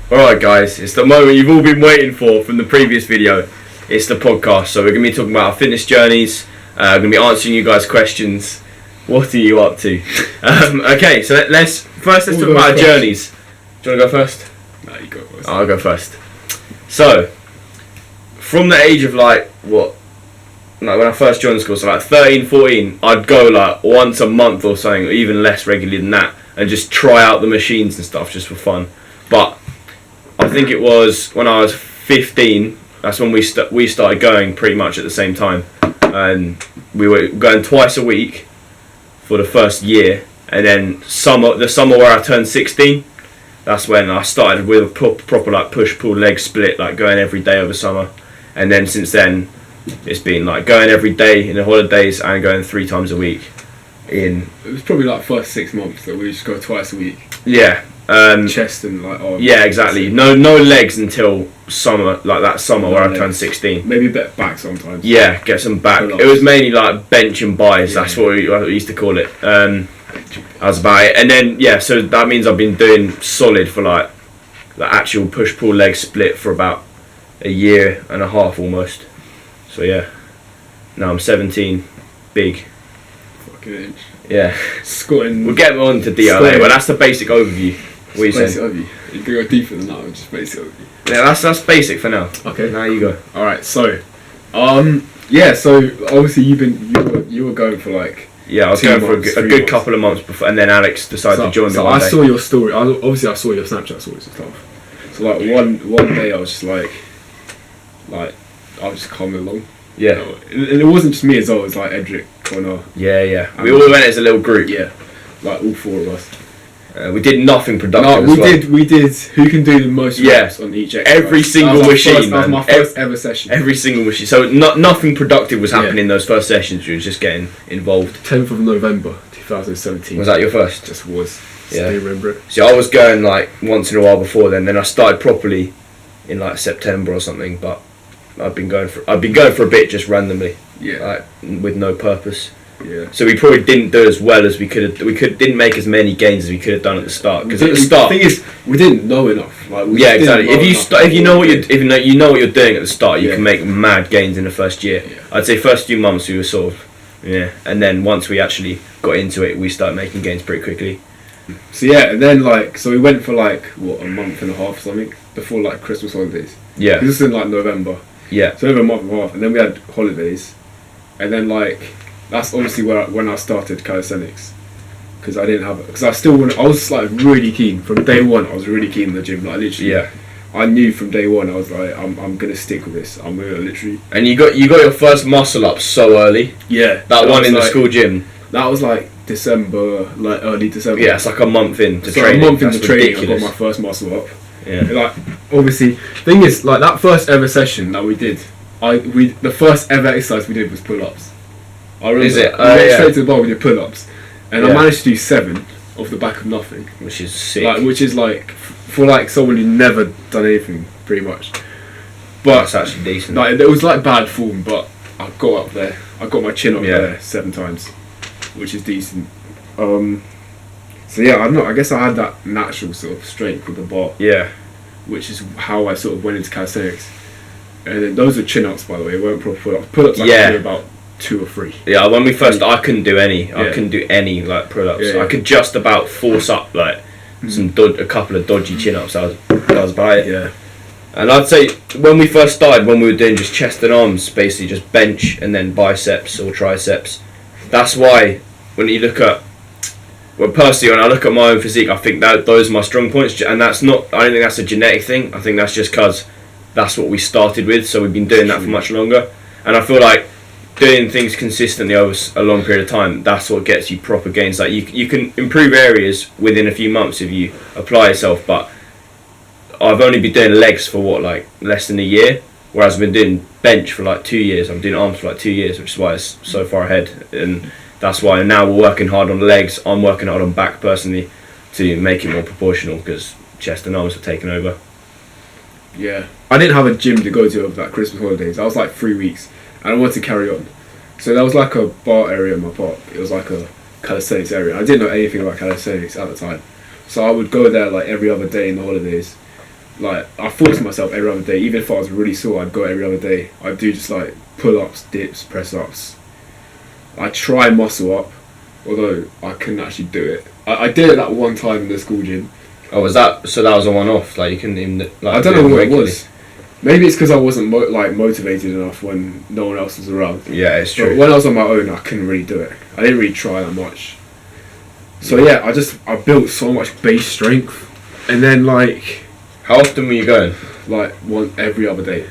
Alright guys, it's the moment you've all been waiting for from the previous video. It's the podcast. So we're going to be talking about our fitness journeys. We're going to be answering you guys' questions. What are you up to? Okay, so let's talk about our journeys. Do you want to go first? No, you go first. I'll go first. So, from the age of when I first joined school, so 13, 14, I'd go once a month or something, or even less regularly than that, and just try out the machines and stuff just for fun. But I think it was when I was 15, that's when we started going pretty much at the same time. And we were going twice a week for the first year. And then the summer where I turned 16, that's when I started with a proper push-pull leg split, going every day over summer. And then since then, it's been going every day in the holidays and going 3 times a week. It was probably first 6 months that we just go twice a week. Yeah. Chest and arms. Yeah, exactly. No legs until summer, that summer where I turned 16. Maybe a bit of back sometimes. Yeah, get some back. It was mainly bench and buys. Yeah. That's what we used to call it. That was about it. And then so that means I've been doing solid for the actual push pull leg split for about a year and a half almost. So yeah, now I'm 17, big. Fucking inch. Yeah. Squatting. We'll get on to DLA, later, but that's the basic overview. What are you saying? Basic overview. You can go deeper than that, or just basic overview. Yeah, that's basic for now. Okay. Now you go. Alright, so so obviously you were going for yeah, I was going for a good couple of months before, and then Alex decided to join me. So I saw your story. Obviously I saw your Snapchat stories and stuff. So one day I was just I was just coming along. Yeah. And it wasn't just me as well. It was Edric, Connor. Yeah. We all went as a little group. Yeah. All 4 of us. We did nothing productive. No, we did. Who can do the most reps on each exercise? Every single machine. That was my first ever session. Every single machine. So nothing productive was happening in those first sessions. You were just getting involved. 10th of November 2017. Was that your first? Just was. Yeah. Still remember it. See, I was going once in a while before then. Then I started properly in September or something. But I've been going for a bit just randomly. Yeah. With no purpose. Yeah. So we probably didn't do as well as we could have. Didn't make as many gains as we could have done at the start. Because at the start, the thing is, we didn't know enough. Exactly. If you know what you're doing at the start, you can make mad gains in the first year. Yeah. I'd say first few months we were sort of, and then once we actually got into it, we started making gains pretty quickly. So and then so we went for a month and a half or something before Christmas holidays. Yeah. This is in November. Yeah. So over a month and a half, and then we had holidays, and then that's obviously when I started calisthenics, because I didn't have it. Because I was really keen from day one. I was really keen in the gym. Literally. Yeah. I knew from day one. I was I'm gonna stick with this. I'm gonna literally. And you got your first muscle up so early. Yeah. That one in the school gym. That was December, early December. Yeah, it's a month into training. A month into training, ridiculous. I got my first muscle up. Yeah. Obviously, thing is, that first ever session that we did, the first ever exercise we did was pull-ups. I remember. Is it? We went straight to the bar, we did pull-ups, and I managed to do 7 off the back of nothing, which is sick. Which is for someone who never done anything, pretty much. But that's actually decent. It was bad form, but I got up there. I got my chin up there 7 times, which is decent. So I don't know. I guess I had that natural sort of strength with the bar. Yeah. Which is how I sort of went into calisthenics. And then those are chin-ups, by the way. Weren't proper pull-ups. Pull-ups I could do about 2 or 3. Yeah. When we first, I couldn't do any. I couldn't do any pull-ups. Yeah. I could just about force up a couple of dodgy chin-ups. That was about it. Yeah. And I'd say when we first started, when we were doing just chest and arms, basically just bench and then biceps or triceps. That's why when you look at, personally, when I look at my own physique, I think that those are my strong points, and that's not. I don't think that's a genetic thing. I think that's just because that's what we started with, so we've been doing that for much longer. And I feel like doing things consistently over a long period of time, that's what gets you proper gains. You can improve areas within a few months if you apply yourself, but I've only been doing legs for less than a year, whereas I've been doing bench for 2 years. I'm doing arms for 2 years, which is why it's so far ahead. And that's why now we're working hard on legs. I'm working hard on back personally to make it more proportional, because chest and arms have taken over. Yeah. I didn't have a gym to go to over that Christmas holidays. I was 3 weeks and I wanted to carry on. So there was a bar area in my park. It was a calisthenics area. I didn't know anything about calisthenics at the time. So I would go there every other day in the holidays like I force myself every other day. Even if I was really sore, I'd go every other day. I'd do just like pull-ups, dips, press-ups. I try muscle up, although I couldn't actually do it. I did it that one time in the school gym. Oh, was that so? That was a one-off. Like you couldn't even. Like, I don't know what it was. Maybe it's because I wasn't motivated enough when no one else was around. Yeah, it's true. But when I was on my own, I couldn't really do it. I didn't really try that much. So yeah, I built so much base strength, and then like. How often were you going? Like every other day.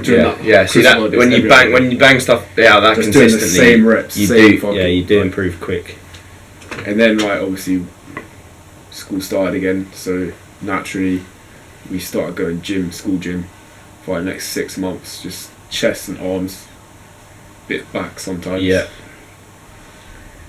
Yeah. See that when you bang stuff out that just consistently, doing the same reps, you do improve quick. And then like obviously, school started again, so naturally, we started going school gym, for the next 6 months, just chest and arms, bit back sometimes. Yeah.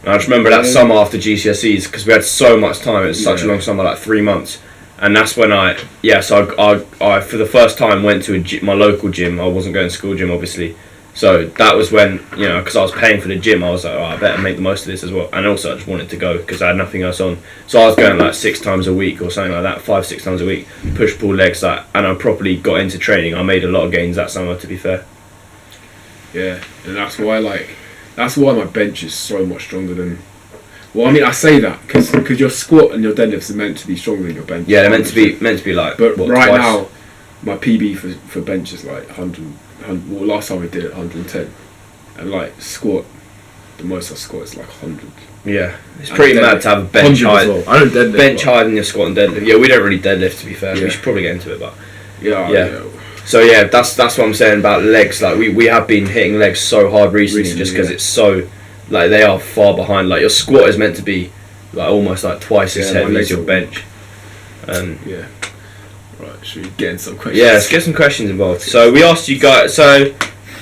I just remember that summer after GCSEs because we had so much time. It was such a long summer, like 3 months. And that's when I for the first time went to my local gym. I wasn't going to school gym, obviously. So that was when, because I was paying for the gym, I was like, I better make the most of this as well. And also I just wanted to go because I had nothing else on. So I was going like 6 times a week or something like that, 5-6 times a week, push, pull, legs, and I properly got into training. I made a lot of gains that summer, to be fair. Yeah, and that's why my bench is so much stronger than. Well, I mean, I say that because your squat and your deadlifts are meant to be stronger than your bench. Yeah, they're meant to be like. But right twice? now, my PB for bench is like 100. Well, last time we did it 110, and like squat, the most I squat is like 100. Yeah, it's pretty mad to have a bench high. Well. I don't deadlift. Bench higher than your squat and deadlift. Yeah, we don't really deadlift, to be fair. Yeah. We should probably get into it, but yeah. So yeah, that's what I'm saying about legs. Like we have been hitting legs so hard recently just because it's so. Like they are far behind. Like your squat is meant to be like almost like twice as heavy as your bench. Yeah. Right. Should we get in some questions? Yeah, let's get some questions involved. So we asked you guys. So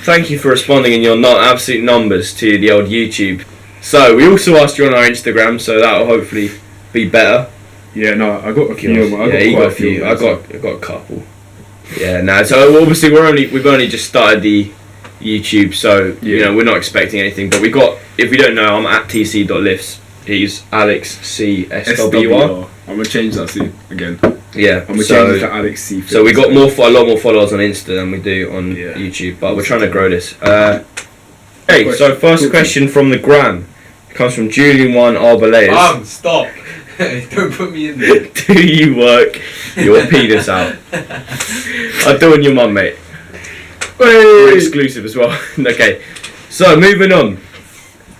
thank you for responding in your absolute numbers to the old YouTube. So we also asked you on our Instagram. So that will hopefully be better. Yeah. No, I got a few. You got a few. I got a couple. Yeah. No. So obviously we've only just started the YouTube, so we're not expecting anything. But if we don't know, I'm at tc.lifts. He's Alex C SWR. I'm gonna change that soon again. Yeah, I'm gonna change it to Alex C. So we got a lot more followers on Insta than we do on YouTube, but we're trying to grow this. Okay, so first question from the gram comes from Julian1 Arbaleas. Stop! Don't put me in there. Do you work your penis out? I'm doing your mum, mate. We're exclusive as well. Okay, so moving on.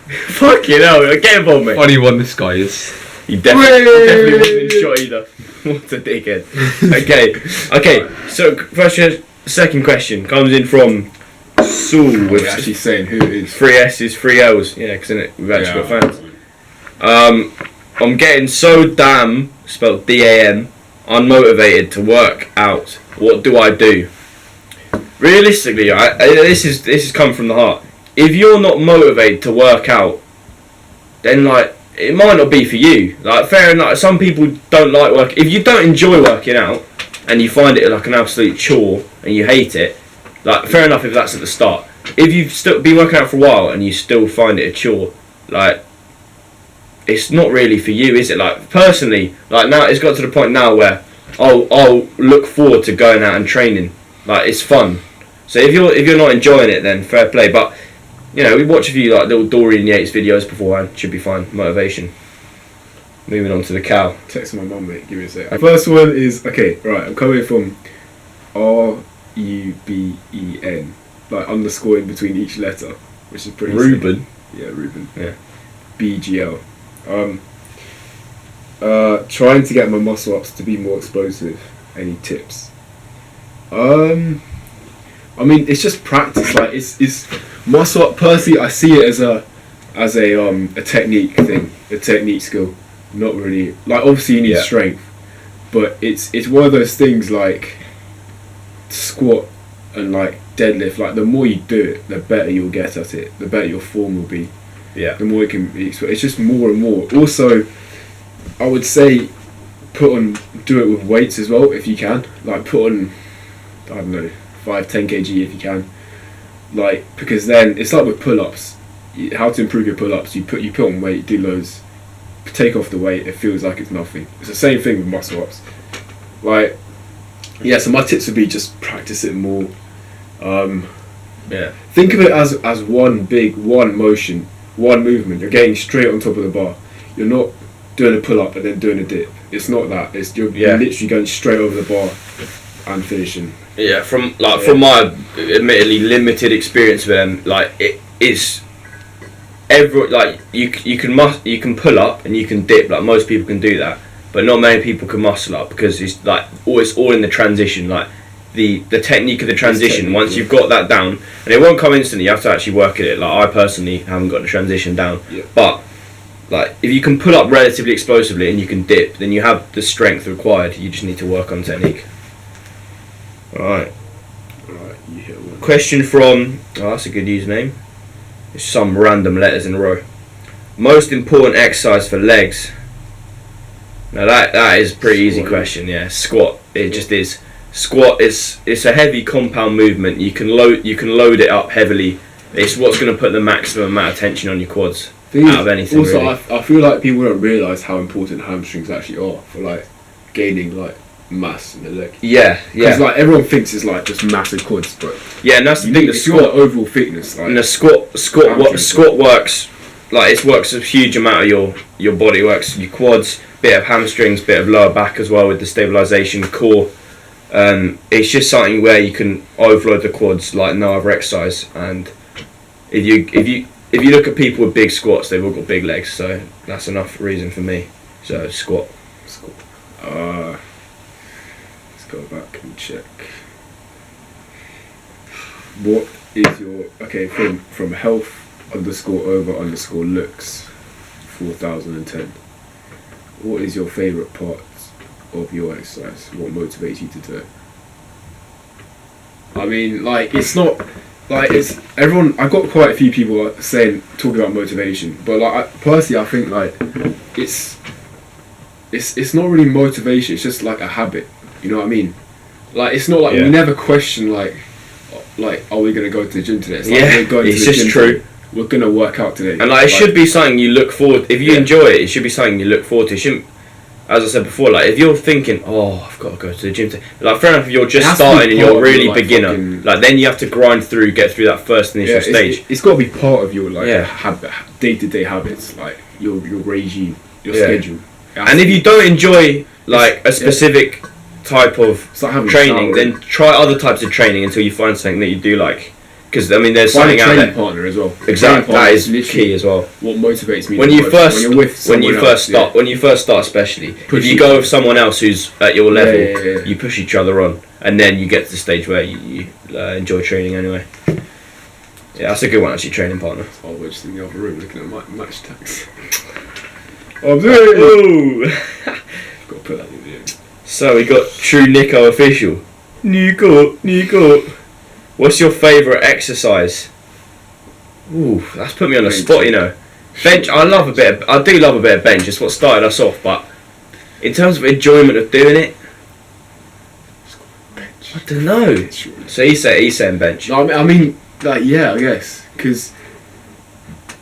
Fucking hell, get involved, mate. Funny one this guy is. He definitely wasn't in shot either. What a dickhead. Okay. So second question comes in from Saul with actually saying who it is. 3 S's, 3 L's. Yeah, because we've actually got fans. I'm getting so damn, spelled DAM, unmotivated to work out. What do I do? Realistically, this is come from the heart. If you're not motivated to work out, then like it might not be for you. Like fair enough, some people don't like work. If you don't enjoy working out and you find it like an absolute chore and you hate it, like fair enough if that's at the start. If you've still been working out for a while and you still find it a chore, like it's not really for you, is it? Like personally, like now it's got to the point now where I'll look forward to going out and training. Like it's fun. So if you're not enjoying it, then fair play. But we watch a few like little Dorian Yates videos beforehand. Should be fine. Motivation. Moving on to the cow. Text my mum, mate. Give me a sec. The first one is right. I'm coming from RUBEN, like underscore in between each letter, which is pretty. Ruben. Sick. Yeah, Ruben. Yeah. BGL. Trying to get my muscle ups to be more explosive. Any tips? I mean, it's just practice. Like it's muscle up. Personally, I see it as a technique thing, a technique skill. Not really. Like obviously you need strength, but it's one of those things like squat and like deadlift. Like the more you do it, the better you'll get at it. The better your form will be. Yeah. The more you can be. It's just more and more. Also, I would say do it with weights as well if you can. Like put on, I don't know, 5-10 kg if you can. Like because then it's like with pull-ups. How to improve your pull-ups? You put on weight, do loads, take off the weight. It feels like it's nothing. It's the same thing with muscle ups. Like Yeah, so my tips would be just practice it more. Yeah. Think of it as one motion, one movement. You're getting straight on top of the bar. You're not doing a pull up and then doing a dip. It's not that. You're literally going straight over the bar and finishing. Yeah, from my admittedly limited experience with them, like it is you can pull up and you can dip, like most people can do that, but not many people can muscle up because it's like always all in the transition, like the technique of the transition. Once you've got that down, and it won't come instantly, you have to actually work at it. Like I personally haven't got the transition down, but like if you can pull up relatively explosively and you can dip, then you have the strength required. You just need to work on technique. Alright, you hit one. question from, that's a good username. It's some random letters in a row. Most important exercise for legs. Now that is a pretty easy question. Yeah, squat. It just is. Squat is, it's a heavy compound movement. You can load it up heavily. It's what's going to put the maximum amount of tension on your quads out of anything. Also, really. I feel like people don't realise how important hamstrings actually are for like gaining like mass in the leg. Yeah. Because like everyone thinks it's like just massive quads, but yeah, and that's the thing. The squat, overall thickness, like, and the squat works. Like it works a huge amount of your body. Works your quads, bit of hamstrings, bit of lower back as well with the stabilisation, core. It's just something where you can overload the quads like no other exercise. And if you look at people with big squats, they've all got big legs. So that's enough reason for me. So squat. Let's go back and check. What is your from health_over_looks 4010? What is your favourite part of your exercise? What motivates you to do it? I mean, like it's not like it's everyone. I've got quite a few people talking about motivation, but like personally, I think like it's not really motivation. It's just like a habit. You know what I mean? Like it's not like we never question like are we gonna go to the gym today? It's like we're going to the just gym true. Today. We're gonna work out today. And like it should be something you look forward. If you enjoy it, it should be something you look forward to. It shouldn't, as I said before, like if you're thinking, I've got to go to the gym today. Like fair enough, if you're just starting and you're really beginner, like then you have to get through that first initial stage. It's got to be part of your habit, day-to-day habits, like your regime, your schedule. And if you don't enjoy like a specific type of training, then try other types of training until you find something that you do like. Because I mean, there's something out there. Partner as well. Exactly, that is key as well. What motivates me when you first start, especially if you go with someone else who's at your level, you push each other on, and then you get to the stage where you enjoy training anyway. Yeah, that's a good one actually, training partner. We're just in the other room looking at match tags. Ooh. Got to put that in the video. So we got True Nico official. Nico. What's your favourite exercise? Ooh, that's put me on the spot, you know. Bench. I do love a bit of bench. It's what started us off, but in terms of enjoyment of doing it, I don't know. So he's saying bench. No, I mean, like I guess because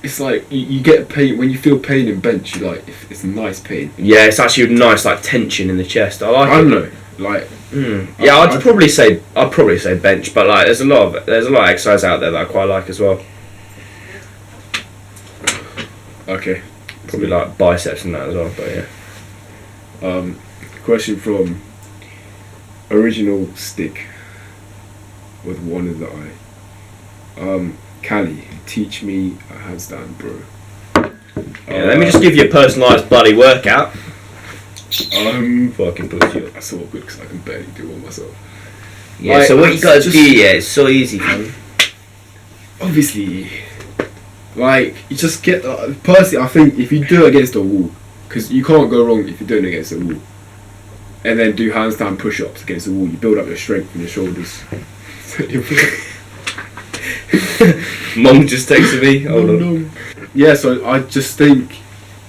it's like you get pain when you feel pain in bench. You like it's a nice pain. Yeah, it's actually nice, like tension in the chest. I like it. I don't know, like. Yeah, I'd probably say bench, but like there's a lot of exercise out there that I quite like as well. Okay, probably like biceps and that as well, but yeah. Question from Original Stick with one in the eye. Callie, teach me a handstand, bro. Let me just give you a personalised bloody workout. Fucking push you. That's so good because I can barely do one myself. Yeah, like, so what you gotta do, it's so easy, man. Obviously, like, you just get... personally, I think if you do it against a wall, because you can't go wrong if you're doing it against a wall, and then do handstand push-ups against the wall, you build up your strength in your shoulders. Mom just texted me. Hold on. Yeah, so I just think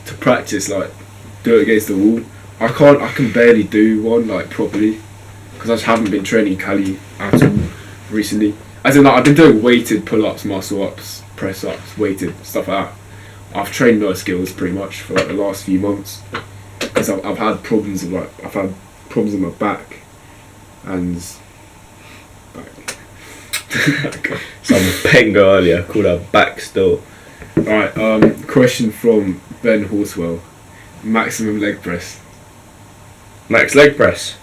to practice, like, do it against the wall. I can barely do one like properly because I just haven't been training Cali at all recently. As in, like, I've been doing weighted pull-ups, muscle-ups, press-ups, weighted stuff like that. I've trained those skills pretty much for like the last few months because I've had problems with in my back and Some pengo earlier called her back still. Alright, question from Ben Horswell. Maximum leg press. Max leg press.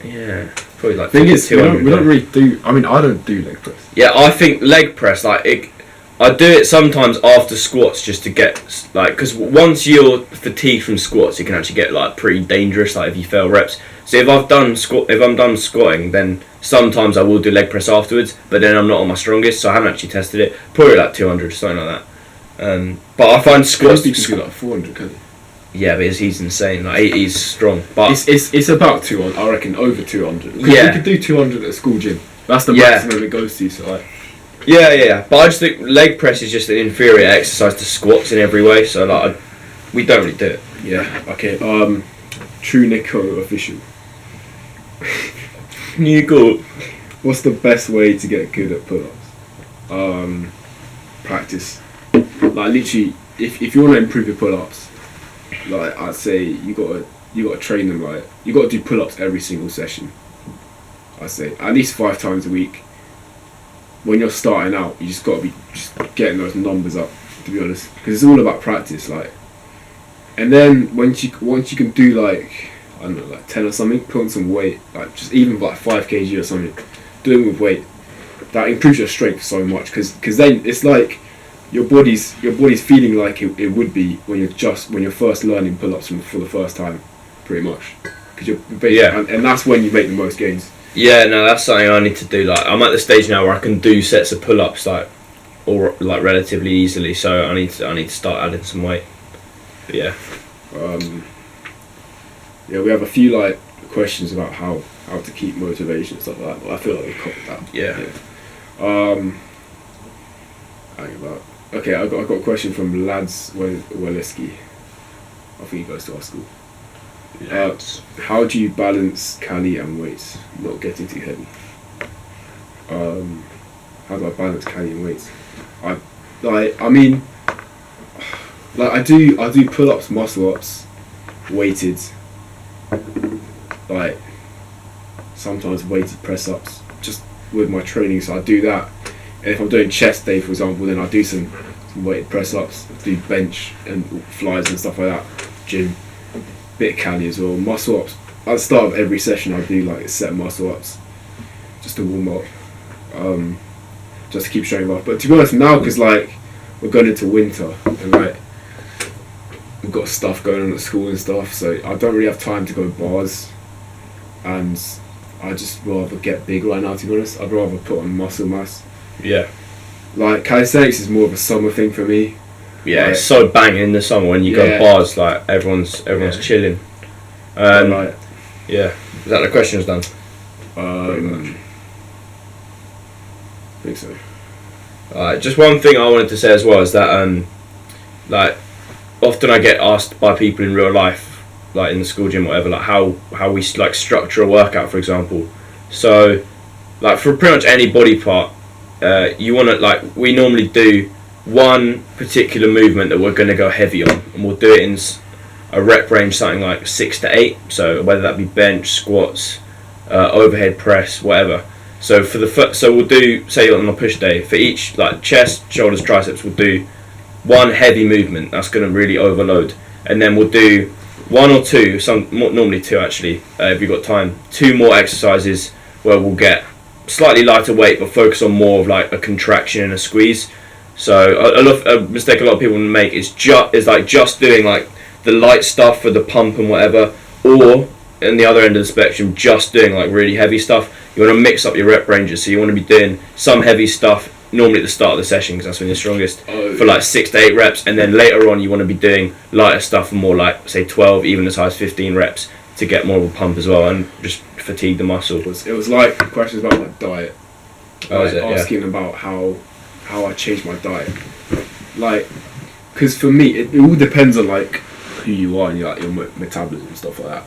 Yeah, probably like Thing is, we 200. don't really do. I mean, I don't do leg press. Yeah, I think leg press, like I do it sometimes after squats just to get like, because once you're fatigued from squats, it can actually get like pretty dangerous. Like if you fail reps. So if I'm done squatting, then sometimes I will do leg press afterwards. But then I'm not on my strongest, so I haven't actually tested it. Probably like 200, something like that. But I find squats. You can do like 400, can't you? Yeah, but he's insane. Like he's strong, but It's about 200. I reckon over 200. Yeah. You could do 200 at a school gym. That's the Yeah. maximum it goes to. So like, yeah. But I just think leg press is just an inferior exercise to squats in every way. So like, we don't really do it. yeah, okay. True Nico official. You go. What's the best way to get good at pull-ups? Practice. Like literally, if you want to improve your pull-ups, like I'd say you gotta train them. Like you gotta do pull-ups every single session. I'd say at least 5 times a week. When you're starting out, you just gotta be just getting those numbers up. To be honest, because it's all about practice. Like, and then once you can do like, I don't know, like 10 or something, put on some weight, like just even like 5 kg or something, do it with weight. That improves your strength so much because then it's like your body's feeling like it would be when you're first learning pull-ups for the first time, pretty much. Because and that's when you make the most gains. Yeah, no, that's something I need to do. Like I'm at the stage now where I can do sets of pull-ups like relatively easily. So I need to start adding some weight. But yeah. Yeah, we have a few like questions about how to keep motivation and stuff like that. But I feel like we've covered that. Yeah. Okay, I got a question from Lads Waleski. I think he goes to our school. How do you balance cali and weights? Not getting too heavy. How do I balance cali and weights? I do pull-ups, muscle-ups, weighted, like sometimes weighted press-ups, just with my training. So I do that, and if I'm doing chest day, for example, then I do some weighted press-ups, do bench and flies and stuff like that. Gym, bit of cali as well. Muscle-ups. At the start of every session, I do like a set of muscle-ups, just to warm up, just to keep strength up. But to be honest, now because like we're going into winter and like we've got stuff going on at school and stuff, so I don't really have time to go bars, and I just rather get big right now. To be honest, I'd rather put on muscle mass. Yeah. Like calisthenics is more of a summer thing for me. Yeah, like, it's so banging in the summer when you go bars. Like everyone's chilling. Like, yeah. Is that the questions done? I think so. Just one thing I wanted to say as well is that like often I get asked by people in real life, like in the school gym or whatever, like how we like structure a workout, for example. So like for pretty much any body part, you want to like, we normally do one particular movement that we're going to go heavy on, and we'll do it in a rep range something like 6 to 8. So whether that be bench, squats, overhead press, whatever. So for so we'll do, say on a push day, for each like chest, shoulders, triceps, we'll do one heavy movement that's going to really overload, and then we'll do one or two, normally two actually, if you've got time, 2 more exercises where we'll get slightly lighter weight but focus on more of like a contraction and a squeeze. So a mistake a lot of people make is just doing like the light stuff for the pump and whatever, or in the other end of the spectrum, just doing like really heavy stuff. You want to mix up your rep ranges, so you want to be doing some heavy stuff normally at the start of the session because that's when you're strongest, for like 6 to 8 reps, and then later on you want to be doing lighter stuff for more like say 12, even as high as 15 reps to get more of a pump as well and just fatigue the muscle. It was like questions about my diet, Like asking about how I changed my diet, like because for me it all depends on like who you are and your metabolism and stuff like that.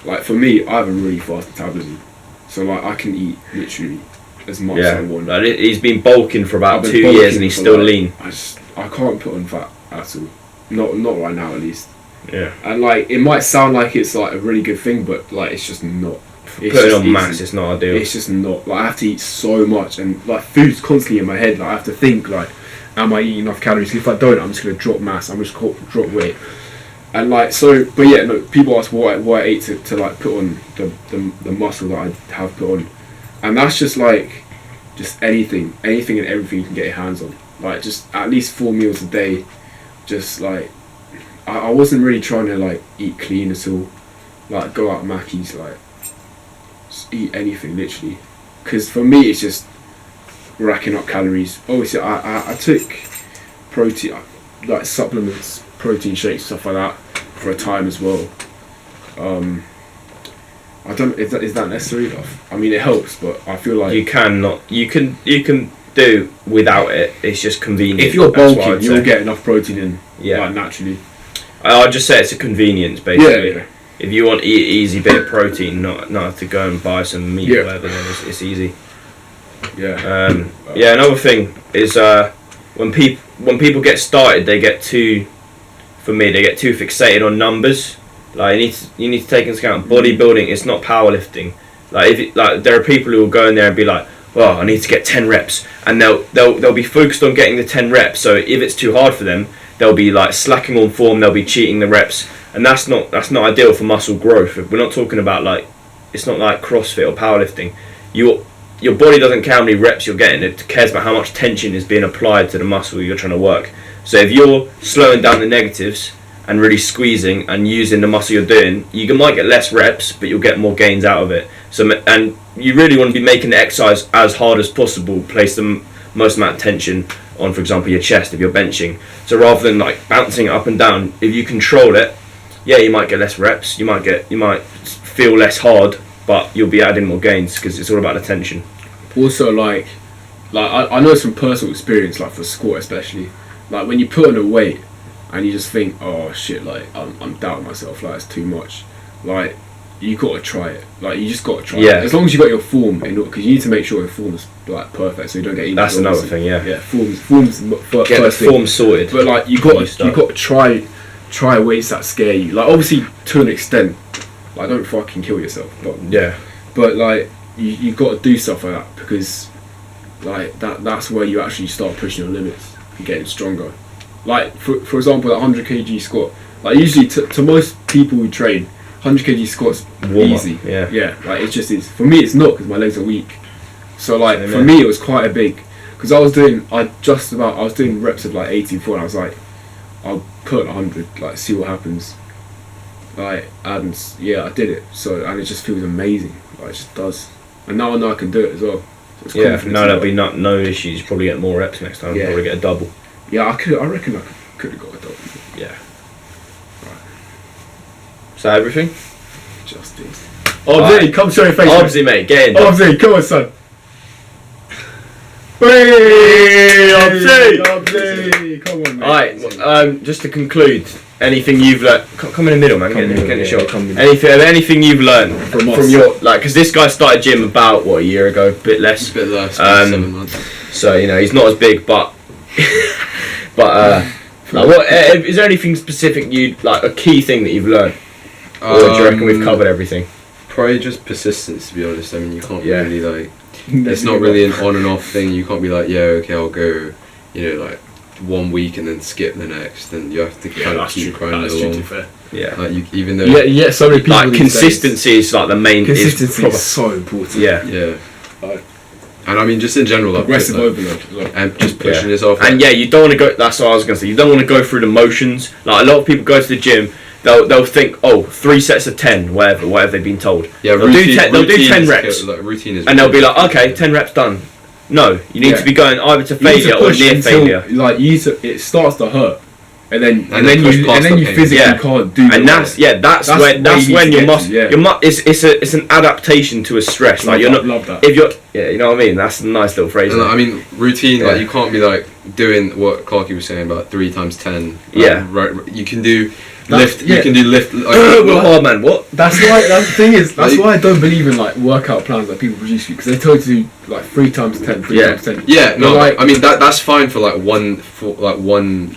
Like for me, I have a really fast metabolism, so like I can eat literally as much as I want. Like, he's been bulking for about 2 years and he's still lean. I can't put on fat at all. Not right now at least. Yeah. And like it might sound like it's like a really good thing, but like it's just not. It's Putting just on mass, it's not ideal. It's just not. Like I have to eat so much, and like food's constantly in my head. Like I have to think like, am I eating enough calories? If I don't, I'm just gonna drop mass. I'm just gonna drop weight. And like so, but yeah, no. People ask what I ate to like put on the muscle that I have put on, and that's just like, just anything and everything you can get your hands on. Like just at least 4 meals a day. Just like, I wasn't really trying to like eat clean at all. Like go out Mackey's, like just eat anything literally. Because for me it's just racking up calories. Obviously I took protein, like supplements, protein shakes, stuff like that for a time as well. I don't. Is that necessary? I mean, it helps, but I feel like you can do without it. It's just convenient. if you're That's what bulking, I'd you'll say. get enough protein in, Yeah. like naturally. I'd just say it's a convenience, basically. Yeah. If you want easy bit of protein, not have to go and buy some meat or whatever, then it's easy. Yeah. Yeah. Another thing is when people get started, they get too fixated on numbers. Like you need to take into account bodybuilding. It's not powerlifting. Like there are people who will go in there and be like, well, I need to get 10 reps, and they'll be focused on getting the 10 reps. So if it's too hard for them, they'll be like slacking on form. They'll be cheating the reps, and that's not ideal for muscle growth. We're not talking about like, it's not like CrossFit or powerlifting. Your body doesn't care how many reps you're getting. It cares about how much tension is being applied to the muscle you're trying to work. So if you're slowing down the negatives and really squeezing and using the muscle you're doing, you might get less reps, but you'll get more gains out of it. So, and you really want to be making the exercise as hard as possible. Place the most amount of tension on, for example, your chest if you're benching. So rather than like bouncing it up and down, if you control it, yeah, you might get less reps. You might feel less hard, but you'll be adding more gains because it's all about the tension. Also, like I know from personal experience, like for squat especially, like when you put on a weight and you just think, oh shit, like I'm doubting myself, like it's too much. Like you gotta try it. Like you just gotta try it. As long as you got your form in order, because you need to make sure your form is like perfect, so you don't get injured. That's another thing, yeah. Yeah, form's Get the form sorted. But like you gotta try weights that scare you. Like obviously to an extent, like don't fucking kill yourself. But yeah. But like you got to do stuff like that, because like that's where you actually start pushing your limits and getting stronger. Like for example, that 100 kg squat. Like usually to most people who train, 100 kg squats Warm up, easy. yeah. Like it just is. For me, it's not, because my legs are weak. So like Same for here. me, it was quite a big. Because I was doing reps of like 84, and I was like, I'll put 100, like see what happens. Like and yeah, I did it. So and it just feels amazing. Like it just does. And now I know I can do it as well. So it's Yeah, confidence no, in there'll it. be no issues. Probably get more reps next time. Yeah. Probably get a double. Yeah, I reckon I could have got a double. Yeah. Is that everything? Just this. Alright. Come show your face. Obviously, mate, get in. Obviously, come on, son. Hey, Obviously, come on, mate. Alright, just to conclude, anything you've learned. Come in the middle, man. Get in the shot. come in. Anything you've learned From us. from your, like, because this guy started gym about a year ago, a bit less. A bit less, 7 months. So he's not as big, but like, what is there anything specific like a key thing that you've learned, or do you reckon we've covered everything? Probably just persistence, to be honest. I mean, you can't Yeah. really like. It's not really an on and off thing. You can't be like, yeah, okay, I'll go, like 1 week and then skip the next. Then you have to kind of keep grinding along. fair. Yeah. Like even though. Yeah, so many people. Like these consistency is like the main. Consistency proper- is so important. Yeah. Yeah. And I mean, just in general, like, Aggressive like, overload as well. and just pushing Yeah. yourself. And yeah, you don't want to go. That's what I was gonna say. You don't want to go through the motions. Like a lot of people go to the gym. They'll think, 3 sets of 10, whatever they've been told. yeah, they'll do 10 is reps, Like, routine is. and they'll be like, okay, 10 reps done. No, you need Yeah. to be going either to You need to failure or push near until, failure. like it starts to hurt, and then push past the you pain. physically Yeah. can't do. And the that's work. that's That's when where you need your to get muscle to, yeah. it's an adaptation to a stress. Like you're not love that. if you're you know what I mean. That's a nice little phrase. And, I mean, routine. Yeah. Like you can't be like doing what Clarky was saying about 3 times 10. Like, Yeah. Right. You can do lift. yeah. You can do lift. Well, hard man, what? That's why. That's the thing is. That's Like- why I don't believe in like workout plans that people produce because they tell you to do like 3 times 10, 3 Yeah. times 10. Yeah, no, But, like, I mean that's fine for like one,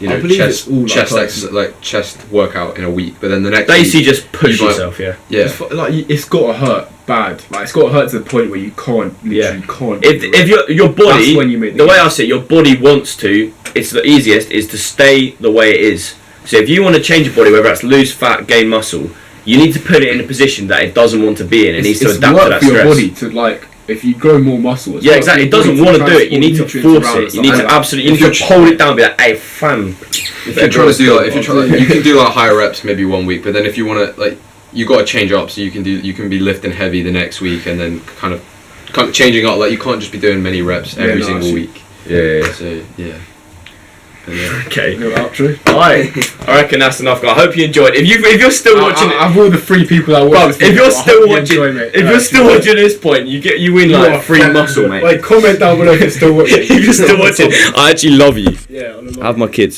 you I know, believe chest it's all, like, chest personal. like chest workout in a week, but then the next Basically, week, just push you might- yourself. Yeah. yeah, Like it's got to hurt bad. Like it's got to hurt to the point where you can't literally can't. If your body, That's when you make the way I see it, your body wants to. It's the easiest is to stay the way it is. So if you want to change your body, whether that's lose fat, gain muscle, you need to put it in a position that it doesn't want to be in. It needs to it's adapt work to that for your stress. body to like. If you grow more muscle, it's Yeah, work exactly. for It your doesn't body want to do it. You need to transport force nutrients it. You around need and to stuff. absolutely. You need to hold it down. And be like, hey, fam. if you're trying to do like, if you're trying, you can do like higher reps maybe one week, but then if you want to like, you got to change up. So you can be lifting heavy the next week, and then kind of changing up. Like you can't just be doing many reps every single actually. week. Yeah. So yeah. But, yeah. Okay. No outro. Alright. I reckon that's enough, guys. I hope you enjoyed. If you're still watching it. I've all the 3 people that watch Bro, this if video, you're I still hope you watching, enjoy, mate. if you're still watching this point, you win You like are free fucking muscle, good. mate. Like comment down below if you're still watching. If you're still watching, I actually love you. Yeah, on the I have my kids.